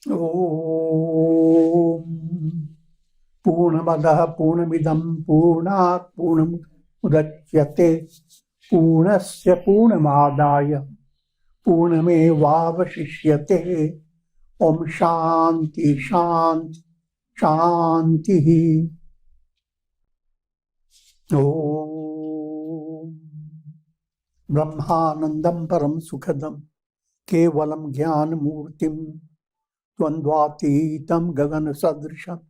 Om Purnamadaha Purnamidam Purnat Purnamudachyate Purnasya Purnamadaya Purnamevavashishyate Om Shanti Shanti Shanti Om Brahmanandam Param Sukhadam Kevalam Jnana Murtim Dvandvatītam Gagana Sadrisham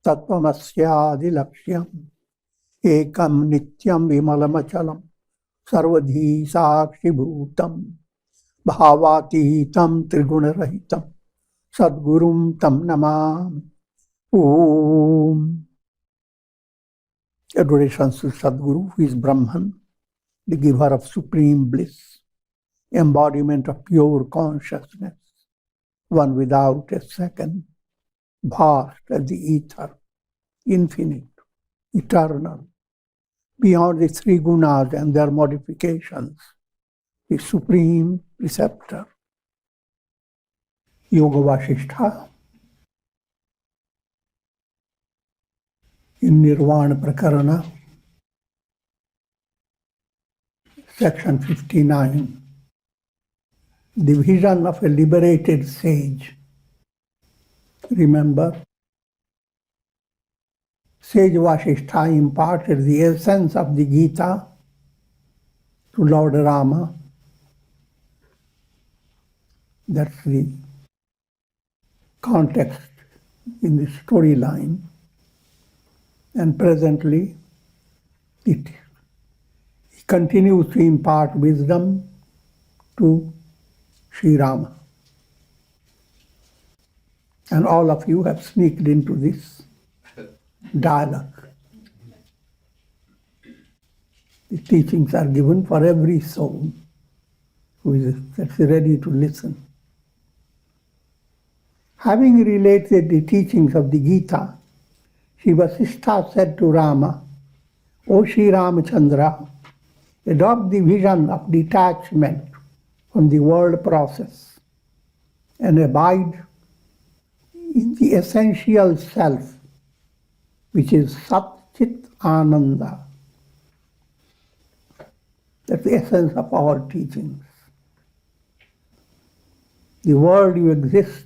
Tattvamasyaadilaksham Ekam Nityam Vimalamachalam Sarvadhi Sakshi Bhutam Bhavatītam Triguna-rahitam Sadgurum Tam Namami Om. Adorations to Sadguru, who is Brahman, the giver of supreme bliss, embodiment of pure consciousness, one without a second, vast as the ether, infinite, eternal, beyond the three gunas and their modifications, the supreme preceptor. Yoga Vasishtha in Nirvana Prakarana, section 59. The vision of a liberated sage. Remember, Sage Vasishtha imparted the essence of the Gita to Lord Rama. That's the context in the storyline. And presently, he continues to impart wisdom to Sri Rama. And all of you have sneaked into this dialogue. The teachings are given for every soul that's ready to listen. Having related the teachings of the Gita, Sri Vasishtha said to Rama, O Sri Ramachandra, adopt the vision of detachment from the world process and abide in the essential self, which is Sat Chit Ananda. That's the essence of all teachings. The world you exist,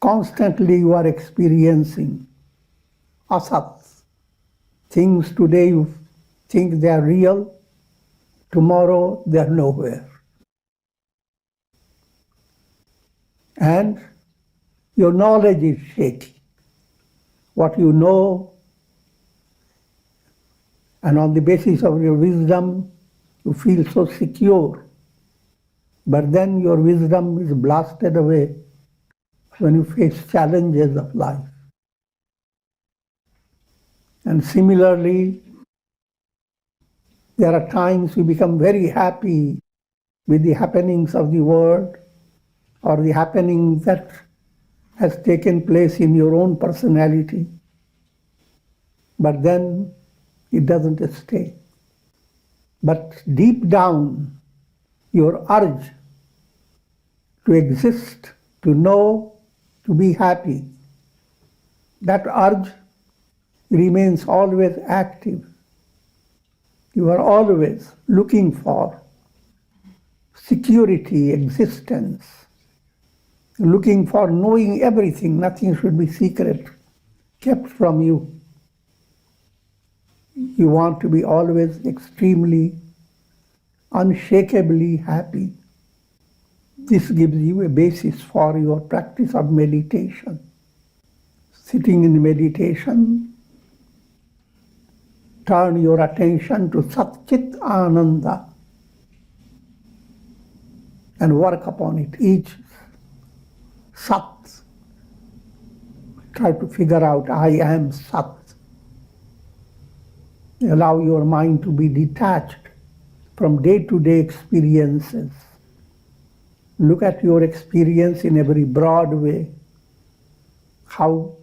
constantly you are experiencing asat. Things today you think they are real, tomorrow they are nowhere. And your knowledge is shaky. What you know, and on the basis of your wisdom, you feel so secure. But then your wisdom is blasted away when you face challenges of life. And similarly, there are times you become very happy with the happenings of the world or the happening that has taken place in your own personality. But then it doesn't stay. But deep down, your urge to exist, to know, to be happy, that urge remains always active. You are always looking for security, existence, looking for knowing everything. Nothing should be secret, kept from you. You want to be always extremely, unshakably happy. This gives you a basis for your practice of meditation. Sitting in meditation, turn your attention to Sat Chit Ananda and work upon it. Each Sat. Try to figure out, I am Sat. Allow your mind to be detached from day-to-day experiences. Look at your experience in a very broad way. How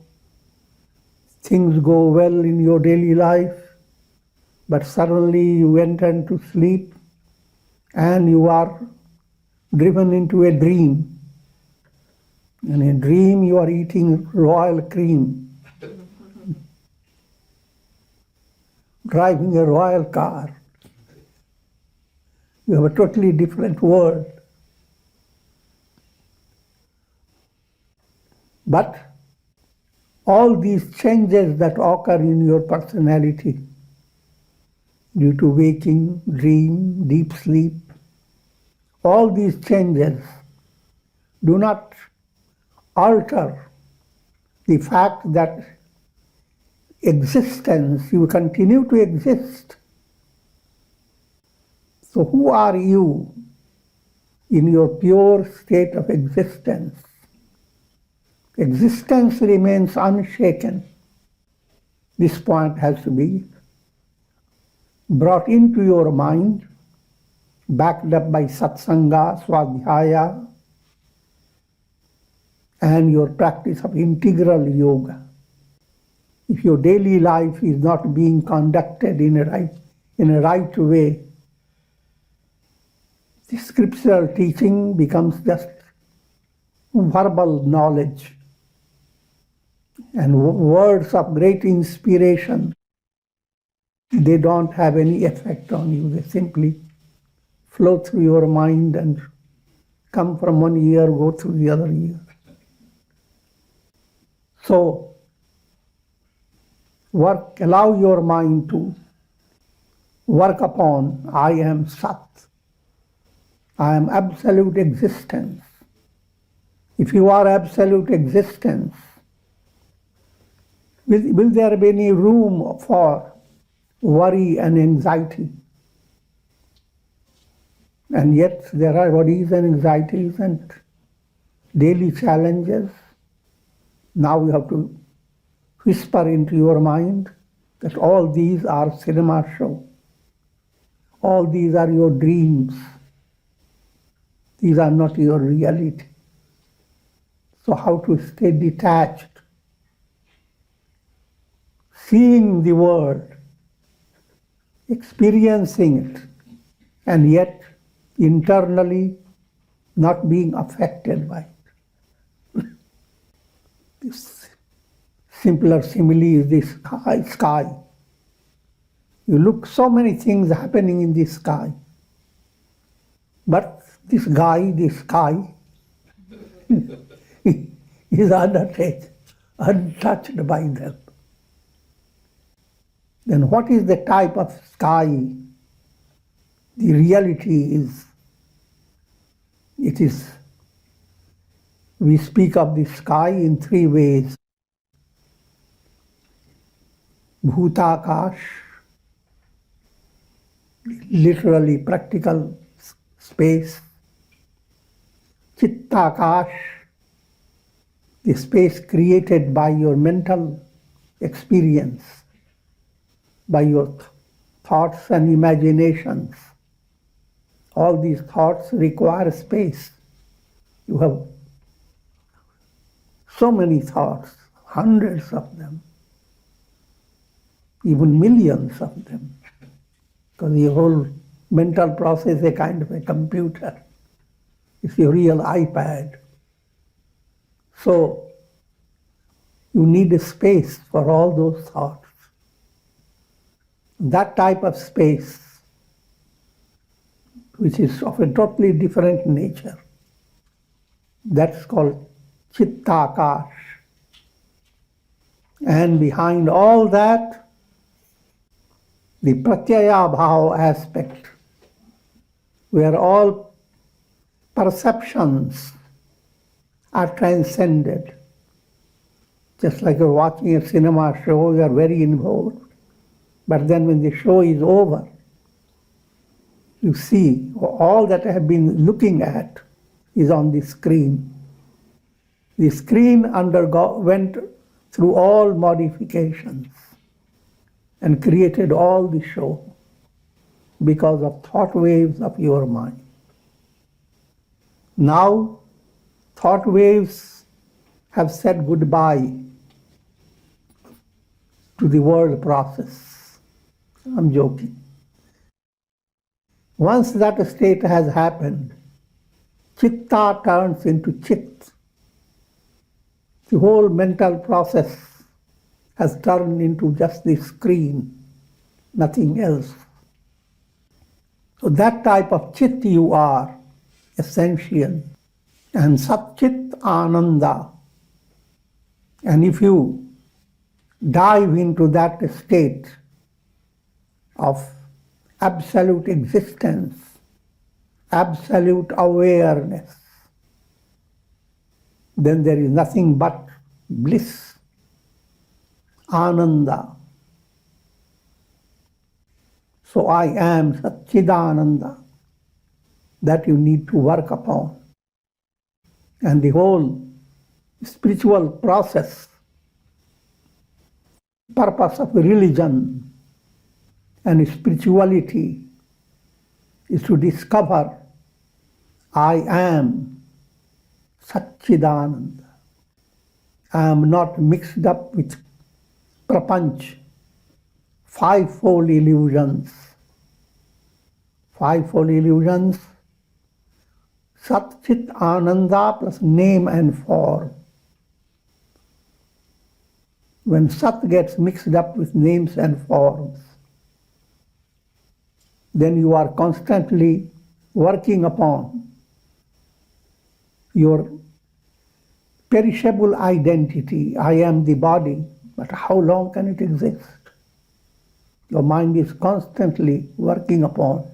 things go well in your daily life, but suddenly you enter into sleep and you are driven into a dream. In a dream, you are eating royal cream, driving a royal car. You have a totally different world. But all these changes that occur in your personality due to waking, dream, deep sleep, all these changes do not alter the fact that existence, you continue to exist. So who are you in your pure state of existence? Existence remains unshaken. This point has to be brought into your mind, backed up by satsanga, swadhyaya, and your practice of integral yoga. If your daily life is not being conducted in a right way, the scriptural teaching becomes just verbal knowledge and words of great inspiration. They don't have any effect on you. They simply flow through your mind and come from one ear, go through the other ear. So, allow your mind to work upon I am Sat. I am absolute existence. If you are absolute existence, will there be any room for worry and anxiety? And yet there are worries and anxieties and daily challenges. Now you have to whisper into your mind that all these are cinema show. All these are your dreams. These are not your reality. So how to stay detached, seeing the world, experiencing it, and yet internally not being affected by it. This simpler simile is the sky. You look so many things happening in the sky, but this sky is untouched by them. Then what is the type of sky? The reality is, we speak of the sky in three ways. Bhutakash, literally practical space. Chittakash, the space created by your mental experience, by your thoughts and imaginations. All these thoughts require space. You have so many thoughts, hundreds of them, even millions of them, because the whole mental process is a kind of a computer. It's your real iPad. So you need a space for all those thoughts. That type of space, which is of a totally different nature, that's called Chittakash. And behind all that, the Pratyaya Bhava aspect, where all perceptions are transcended. Just like you're watching a cinema show, you are very involved. But then when the show is over, you see all that I have been looking at is on the screen. The screen went through all modifications and created all the show because of thought waves of your mind. Now, thought waves have said goodbye to the world process. I'm joking. Once that state has happened, Chitta turns into chit. The whole mental process has turned into just the screen, nothing else. So that type of chit you are, essential. And Sat Chit Ananda. And if you dive into that state of absolute existence, absolute awareness, then there is nothing but bliss, Ananda. So I am Satchidananda, that you need to work upon. And the whole spiritual process, purpose of religion and spirituality is to discover I am Satchidananda. I am not mixed up with prapanch, fivefold illusions. Fivefold illusions, Sat Chit Ananda plus name and form. When Sat gets mixed up with names and forms, then you are constantly working upon your perishable identity. I am the body, but how long can it exist? Your mind is constantly working upon.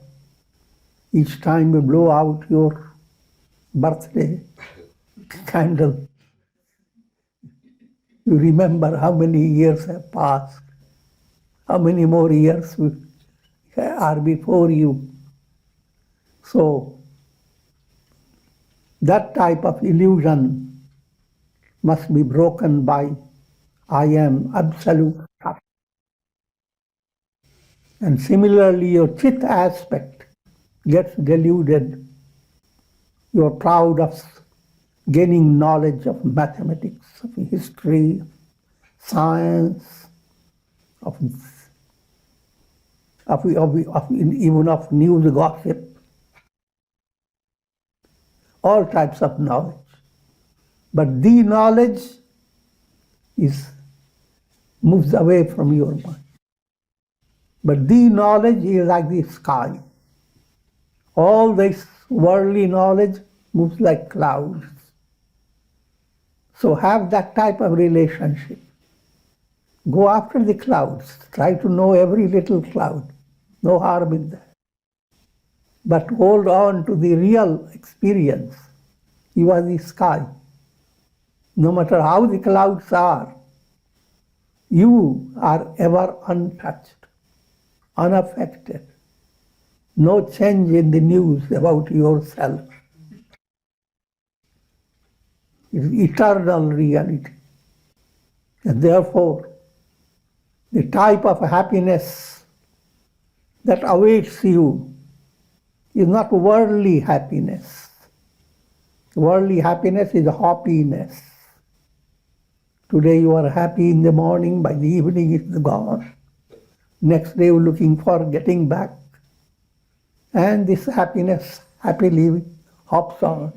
Each time you blow out your birthday candle, you remember how many years have passed, how many more years are before you. So that type of illusion must be broken by I am absolute Sat. And similarly, your chit aspect gets deluded. You're proud of gaining knowledge of mathematics, of history, science, even of news gossip, all types of knowledge. But the knowledge moves away from your mind. But the knowledge is like the sky. All this worldly knowledge moves like clouds. So have that type of relationship. Go after the clouds. Try to know every little cloud. No harm in that. But hold on to the real experience. You are the sky. No matter how the clouds are, you are ever untouched, unaffected. No change in the news about yourself. It's eternal reality. And therefore, the type of happiness that awaits you is not worldly happiness. Worldly happiness is happiness. Today you are happy in the morning, by the evening it's gone. Next day you're looking for getting back. And this happiness happily hops on.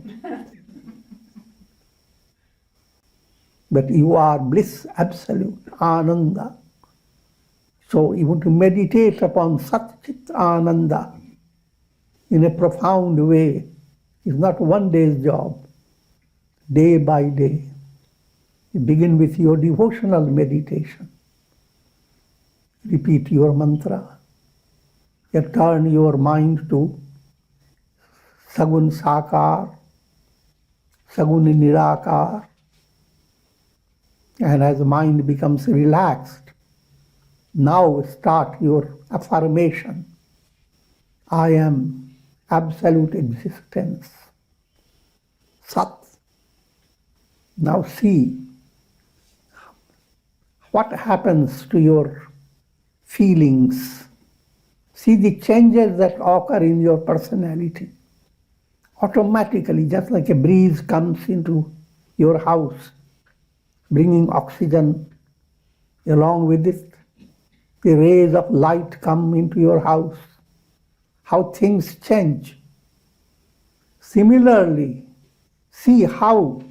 But you are bliss absolute, Ananda. So you want to meditate upon Sat Chit Ananda in a profound way. It's not one day's job, day by day. You begin with your devotional meditation. Repeat your mantra. You turn your mind to Sagun Sakar, Sagun Nirakar. And as the mind becomes relaxed, now start your affirmation. I am absolute existence. Sat. Now see what happens to your feelings. See the changes that occur in your personality. Automatically, just like a breeze comes into your house, bringing oxygen along with it, the rays of light come into your house. How things change. Similarly, see how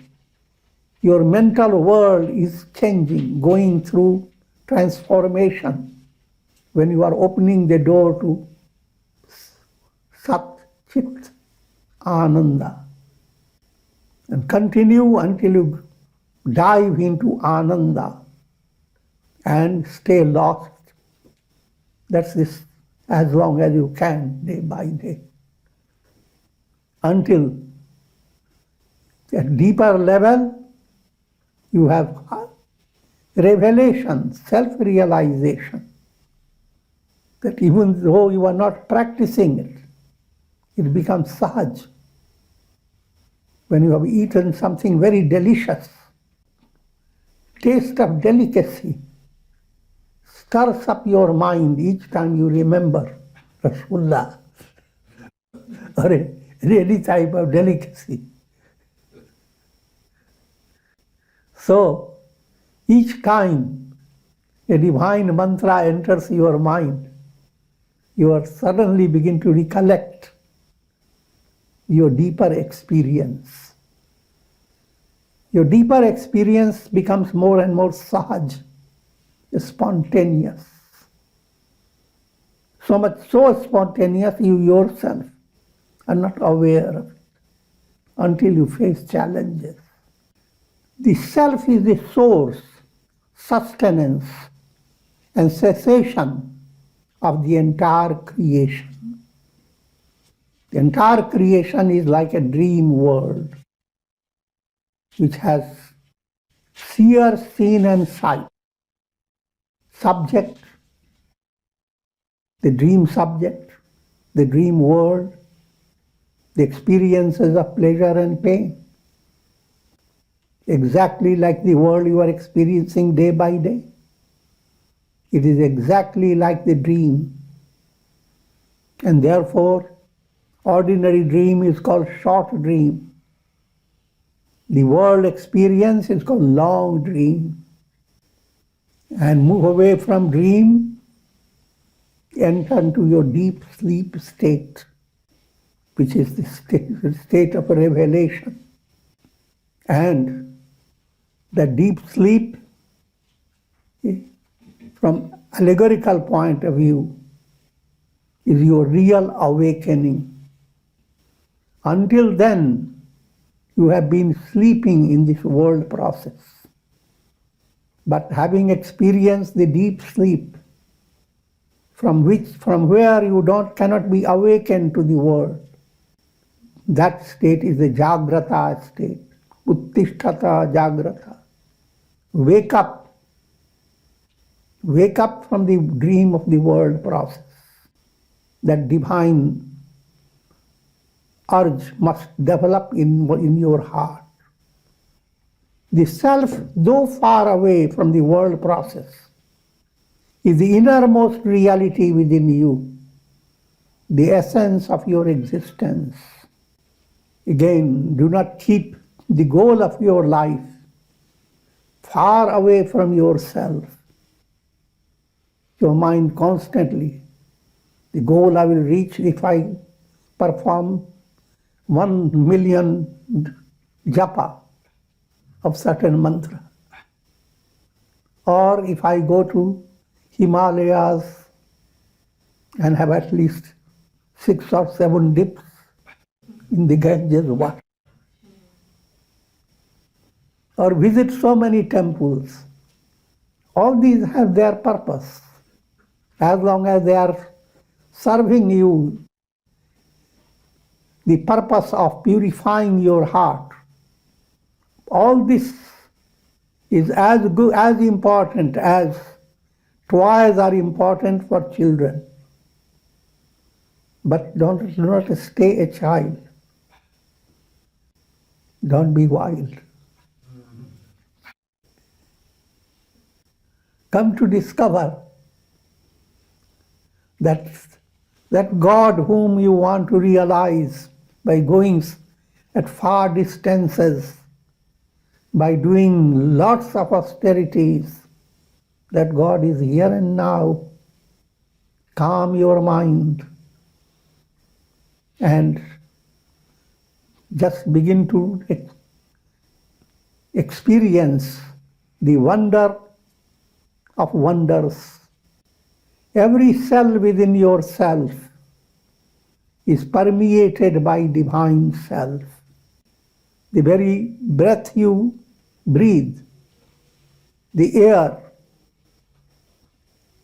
your mental world is changing, going through transformation when you are opening the door to Sat Chit Ananda. And continue until you dive into Ananda and stay lost. That's this, as long as you can, day by day. Until at deeper level, you have revelation, self-realization, that even though you are not practicing it, it becomes sahaj. When you have eaten something very delicious, taste of delicacy stirs up your mind each time you remember Rasulullah, or any type of delicacy. So, each time a divine mantra enters your mind, you are suddenly begin to recollect your deeper experience. Your deeper experience becomes more and more sahaj, spontaneous. So much so spontaneous you yourself are not aware of it until you face challenges. The self is the source, sustenance, and cessation of the entire creation. The entire creation is like a dream world which has seer, seen, and sight. Subject, the dream subject, the dream world, the experiences of pleasure and pain. Exactly like the world you are experiencing day by day. It is exactly like the dream. And therefore, ordinary dream is called short dream. The world experience is called long dream. And move away from dream, enter into your deep sleep state, which is the state of revelation. And the deep sleep, from allegorical point of view, is your real awakening. Until then, you have been sleeping in this world process. But having experienced the deep sleep, from where you cannot be awakened to the world, that state is the Jagrata state. Uttishtata Jagrata. Wake up. Wake up from the dream of the world process. That divine urge must develop in your heart. The self, though far away from the world process, is the innermost reality within you, the essence of your existence. Again, do not keep the goal of your life far away from yourself. Your mind constantly, the goal I will reach if I perform 1 million japa of certain mantra. Or if I go to Himalayas and have at least 6 or 7 dips in the Ganges water. Or visit so many temples. All these have their purpose. As long as they are serving you the purpose of purifying your heart, all this is as good, as important as toys are important for children. But do not stay a child. Don't be wild. Come to discover that God whom you want to realize by going at far distances, by doing lots of austerities, that God is here and now. Calm your mind and just begin to experience the wonder of wonders. Every cell within yourself is permeated by divine self. The very breath you breathe, the air,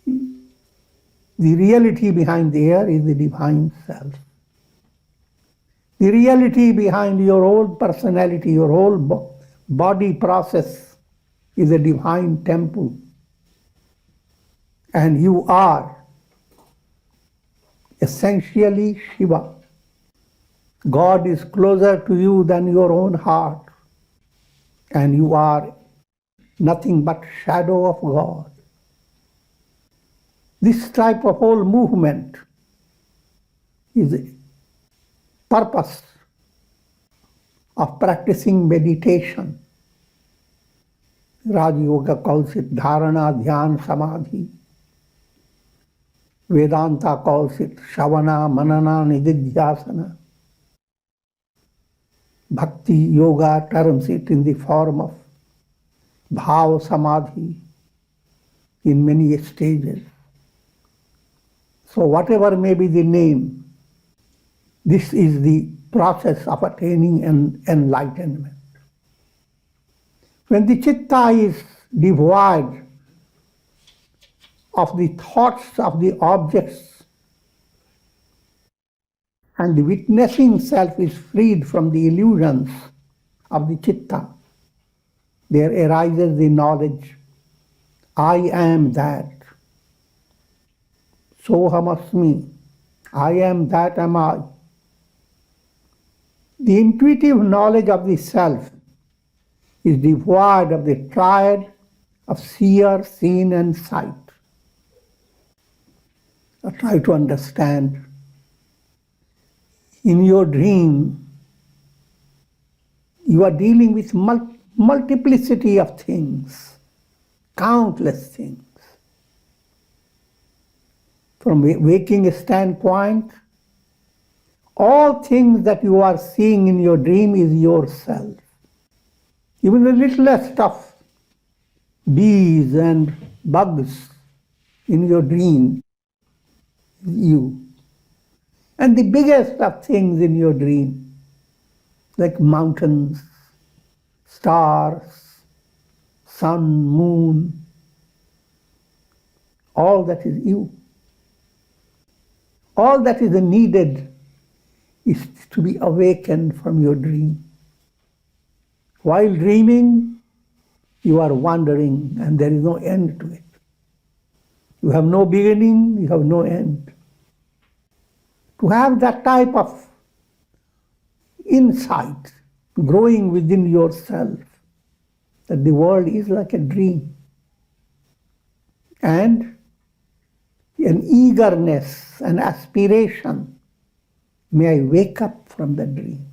the reality behind the air is the divine self. The reality behind your whole personality, your whole body process is a divine temple. And you are essentially Shiva. God is closer to you than your own heart. And you are nothing but shadow of God. This type of whole movement is the purpose of practicing meditation. Raj Yoga calls it Dharana, Dhyan, Samadhi. Vedanta calls it Shavana, Manana, Nididhyasana. Bhakti Yoga terms it in the form of Bhav Samadhi in many stages. So whatever may be the name, this is the process of attaining enlightenment. When the chitta is devoid of the thoughts of the objects and the witnessing self is freed from the illusions of the chitta, there arises the knowledge, I am that. Soham asmi, I am that am I. The intuitive knowledge of the self is devoid of the triad of seer, seen, and sight. Now try to understand. In your dream, you are dealing with multiplicity of things, countless things. From a waking standpoint, all things that you are seeing in your dream is yourself. Even the littlest of bees and bugs in your dream is you. And the biggest of things in your dream, like mountains, stars, sun, moon, all that is you. All that is needed is to be awakened from your dream. While dreaming, you are wandering and there is no end to it. You have no beginning, you have no end. To have that type of insight growing within yourself, that the world is like a dream, and an eagerness, an aspiration, may I wake up from the dream.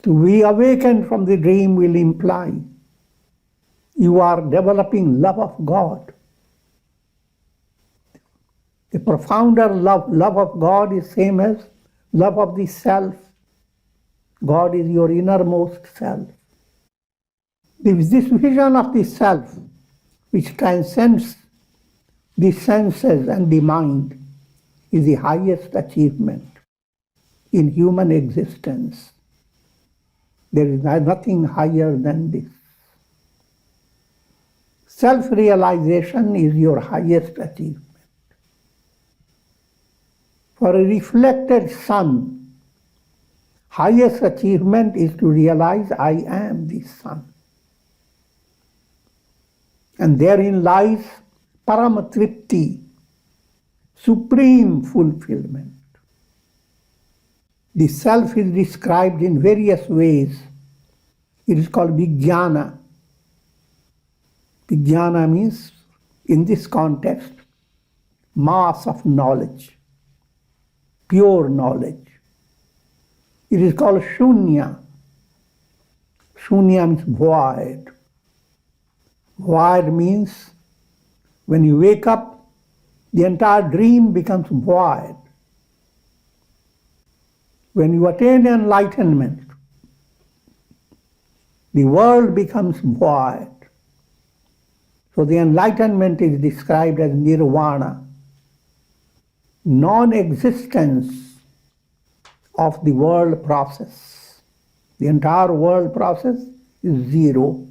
To be awakened from the dream will imply you are developing love of God. The profounder love of God is same as love of the self. God is your innermost self. This vision of the self, which transcends the senses and the mind, is the highest achievement in human existence. There is nothing higher than this. Self-realization is your highest achievement. For a reflected sun, highest achievement is to realize I am the sun. And therein lies Paramatripti, supreme fulfillment. The self is described in various ways. It is called Vijnana. Vijnana means, in this context, mass of knowledge, pure knowledge. It is called Shunya. Shunya means void. Void means when you wake up, the entire dream becomes void. When you attain enlightenment, the world becomes void. So the enlightenment is described as nirvana, non-existence of the world process. The entire world process is zero.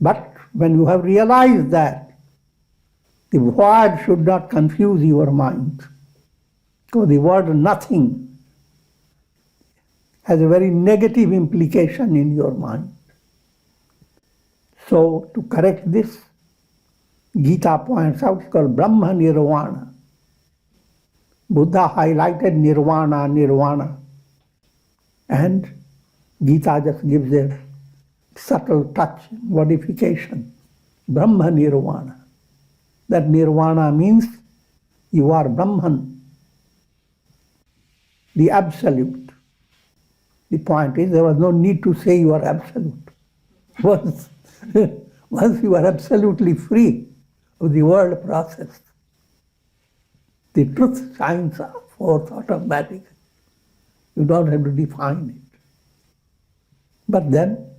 But when you have realized that, the void should not confuse your mind. Because the word nothing has a very negative implication in your mind. So to correct this, Gita points out, it's called Brahma Nirvana. Buddha highlighted nirvana, and Gita just gives a subtle touch, modification. Brahma Nirvana. That nirvana means you are Brahman, the absolute. The point is, there was no need to say you are absolute. Once you are absolutely free of the world process, the truth shines forth automatically. You don't have to define it. But then,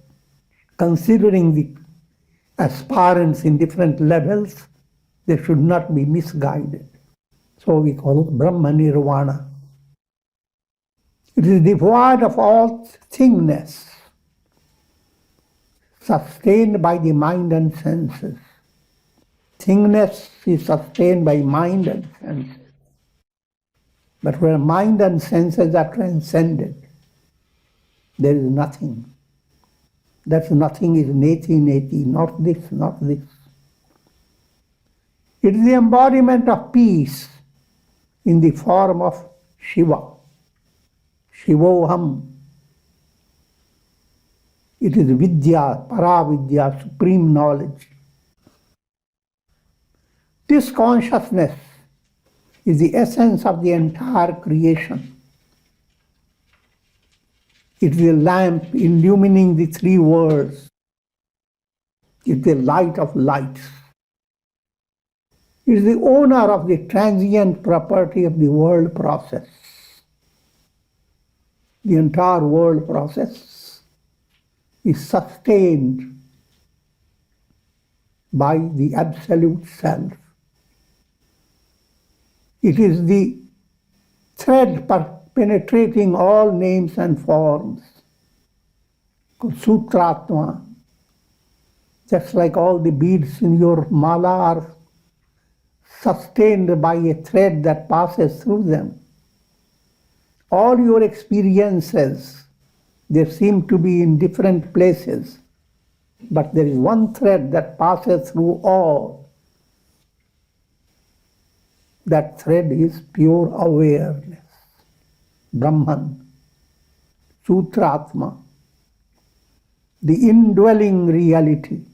considering the aspirants in different levels, they should not be misguided. So we call it Brahma Nirvana. It is devoid of all thingness, sustained by the mind and senses. Thingness is sustained by mind and senses. But where mind and senses are transcended, there is nothing. That nothing is neti, not this, not this. It is the embodiment of peace in the form of Shiva. Shivoham. It is Vidya, Paravidya, supreme knowledge. This consciousness is the essence of the entire creation. It is the lamp illumining the three worlds. It is the light of lights. It is the owner of the transient property of the world process. The entire world process is sustained by the absolute self. It is the thread penetrating all names and forms. Sutratma, just like all the beads in your mala are sustained by a thread that passes through them. All your experiences, they seem to be in different places, but there is one thread that passes through all. That thread is pure awareness, Brahman, Sutratma, the indwelling reality.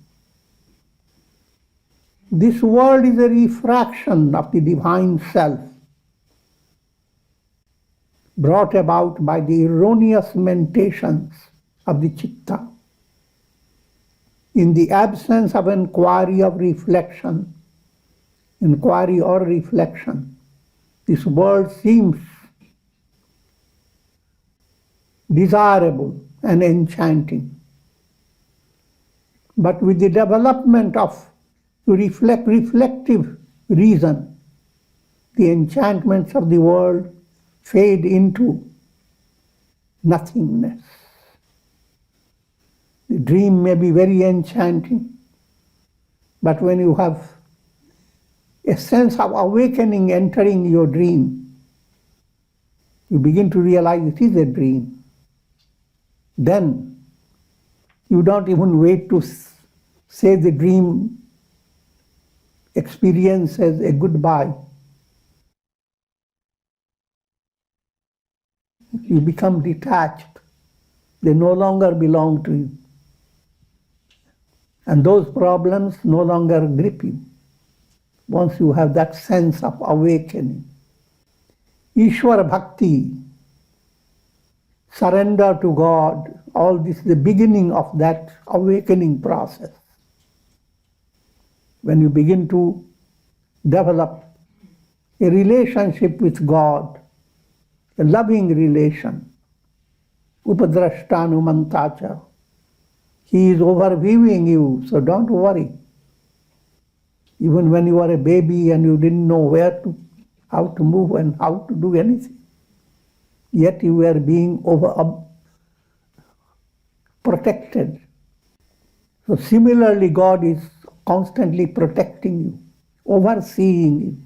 This world is a refraction of the divine self, brought about by the erroneous mentations of the chitta. In the absence of inquiry or reflection, this world seems desirable and enchanting. But with the development of reflective reason, the enchantments of the world fade into nothingness. The dream may be very enchanting, but when you have a sense of awakening entering your dream, you begin to realize it is a dream. Then you don't even wait to say the dream experience as a goodbye. You become detached. They no longer belong to you. And those problems no longer grip you once you have that sense of awakening. Ishwara Bhakti, surrender to God, all this is the beginning of that awakening process. When you begin to develop a relationship with God a loving relation. Upadrashtanumantacha. He is overviewing you, so don't worry. Even when you were a baby and you didn't know how to move and how to do anything, yet you were being protected. So similarly, God is constantly protecting you, overseeing you.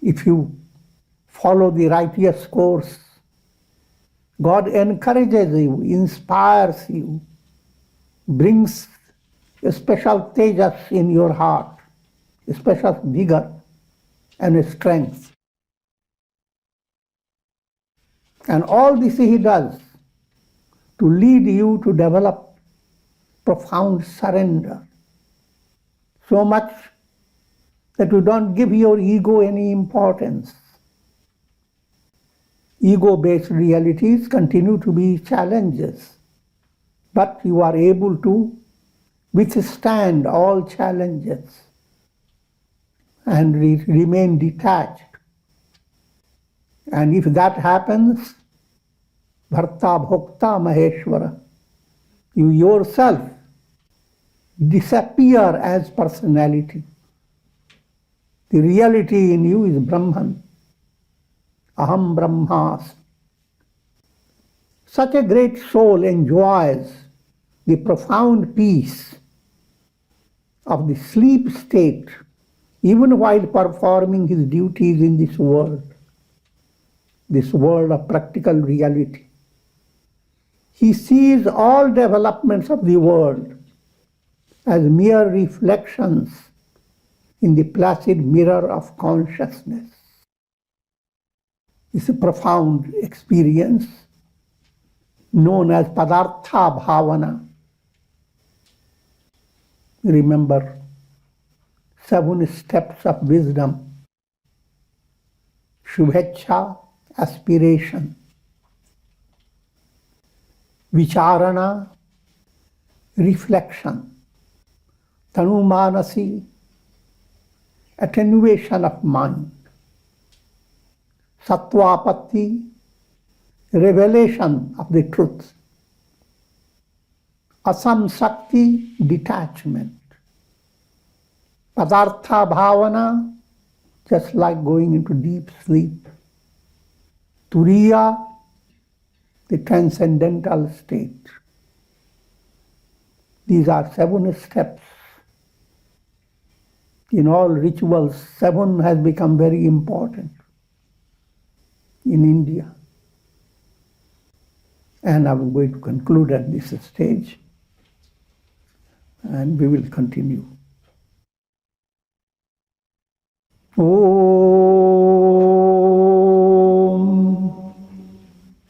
If you follow the righteous course, God encourages you, inspires you, brings a special tejas in your heart, a special vigor and a strength. And all this He does to lead you to develop profound surrender. So much that you don't give your ego any importance. Ego-based realities continue to be challenges, but you are able to withstand all challenges and remain detached. And if that happens, Bharta Bhokta Maheshwara, you yourself disappear as personality. The reality in you is Brahman. Aham Brahmas. Such a great soul enjoys the profound peace of the sleep state, even while performing his duties in this world of practical reality. He sees all developments of the world as mere reflections in the placid mirror of consciousness. It's a profound experience known as Padartha Bhavana. Remember, 7 steps of wisdom. Shubhecha, aspiration. Vicharana, reflection. Tanumanasi, attenuation of mind. Sattvapatti, revelation of the truth. Asamsakti, detachment. Padartha Bhavana, just like going into deep sleep. Turiya, the transcendental state. These are 7 steps. In all rituals, 7 has become very important in India. And I'm going to conclude at this stage, and we will continue. Om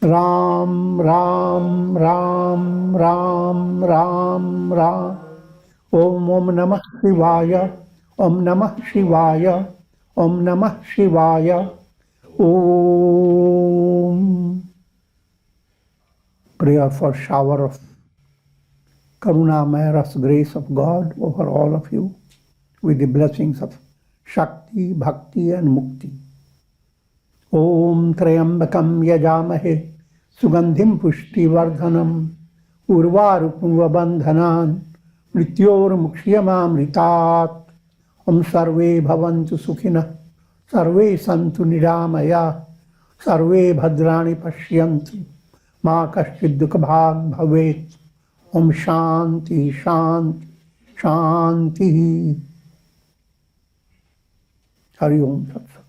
Ram Ram Ram Ram Ram Ram. Om Namah Shivaya. Om Namah Shivaya. Om Namah Shivaya. Om. Prayer for shower of Karunamaya Ras grace of God over all of you, with the blessings of Shakti, Bhakti and Mukti. Om Trayambakam Yajamahe Sugandhim Pushti Vardhanam Urvarupumva Bandhanan Mrityor Mukshiyamamritat. Om Sarve Bhavantu Sukhina Sarve Santu Niramaya Sarve Bhadrani Pashyantu Ma Kaschid Dukha Bhag Bhavet. Om Shanti Shanti Shanti. Hari Om Tat Sat.